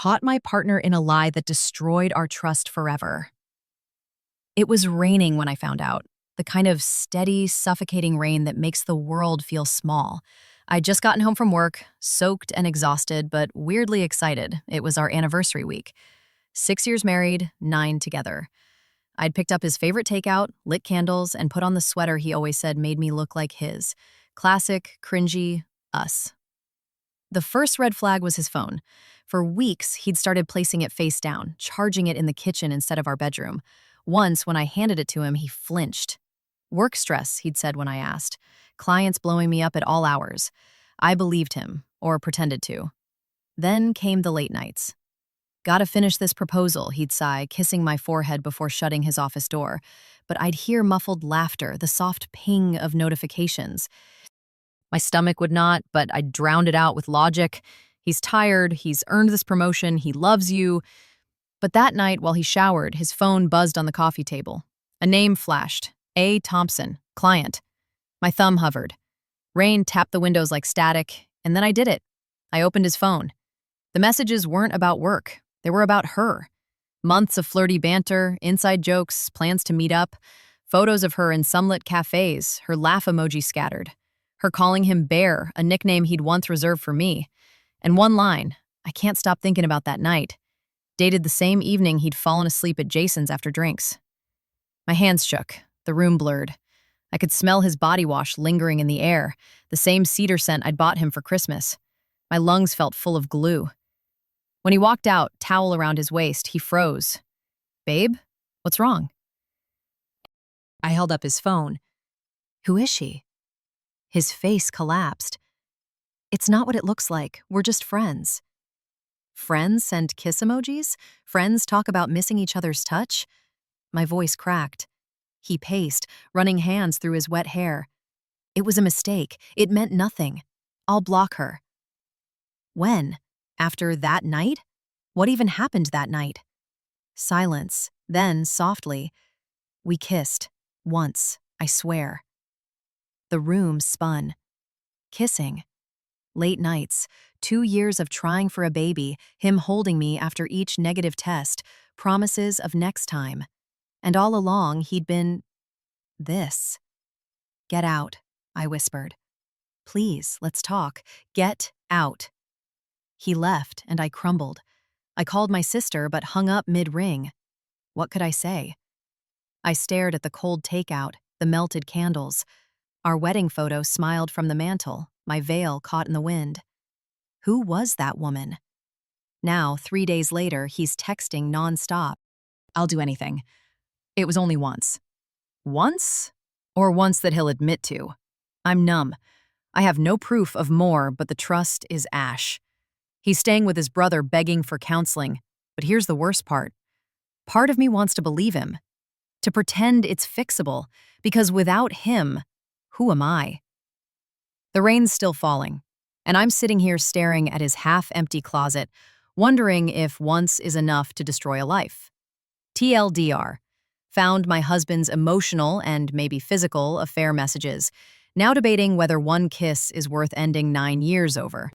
caught my partner in a lie that destroyed our trust forever. It was raining when I found out, the kind of steady, suffocating rain that makes the world feel small. I'd just gotten home from work, soaked and exhausted, but weirdly excited. It was our anniversary week. 6 years married, 9 together. I'd picked up his favorite takeout, lit candles, and put on the sweater he always said made me look like his. Classic, cringy, us. The first red flag was his phone. For weeks, he'd started placing it face down, charging it in the kitchen instead of our bedroom. Once, when I handed it to him, he flinched. Work stress, he'd said when I asked. Clients blowing me up at all hours. I believed him, or pretended to. Then came the late nights. Gotta finish this proposal, he'd sigh, kissing my forehead before shutting his office door. But I'd hear muffled laughter, the soft ping of notifications. My stomach would not, but I'd drowned it out with logic. He's tired, he's earned this promotion, he loves you. But that night, while he showered, his phone buzzed on the coffee table. A name flashed. A. Thompson, client. My thumb hovered. Rain tapped the windows like static, and then I did it. I opened his phone. The messages weren't about work. They were about her. Months of flirty banter, inside jokes, plans to meet up, photos of her in sunlit cafes, her laugh emoji scattered, her calling him Bear, a nickname he'd once reserved for me. And one line, I can't stop thinking about that night, dated the same evening he'd fallen asleep at Jason's after drinks. My hands shook, the room blurred. I could smell his body wash lingering in the air, the same cedar scent I'd bought him for Christmas. My lungs felt full of glue. When he walked out, towel around his waist, he froze. Babe, what's wrong? I held up his phone. Who is she? His face collapsed. It's not what it looks like. We're just friends. Friends send kiss emojis? Friends talk about missing each other's touch? My voice cracked. He paced, running hands through his wet hair. It was a mistake. It meant nothing. I'll block her. When? After that night? What even happened that night? Silence. Then, softly, we kissed. Once, I swear. The room spun. Kissing. Late nights, 2 years of trying for a baby, him holding me after each negative test, promises of next time. And all along, he'd been this. Get out, I whispered. Please, let's talk. Get out. He left, and I crumbled. I called my sister, but hung up mid-ring. What could I say? I stared at the cold takeout, the melted candles. Our wedding photo smiled from the mantel, my veil caught in the wind. Who was that woman? Now, 3 days later, he's texting nonstop. I'll do anything. It was only once. Once? Or once that he'll admit to. I'm numb. I have no proof of more, but the trust is ash. He's staying with his brother begging for counseling. But here's the worst part. Part of me wants to believe him. To pretend it's fixable. Because without him, who am I? The rain's still falling. And I'm sitting here staring at his half-empty closet, wondering if once is enough to destroy a life. TLDR. Found my husband's emotional and maybe physical affair messages, now debating whether one kiss is worth ending 9 years over.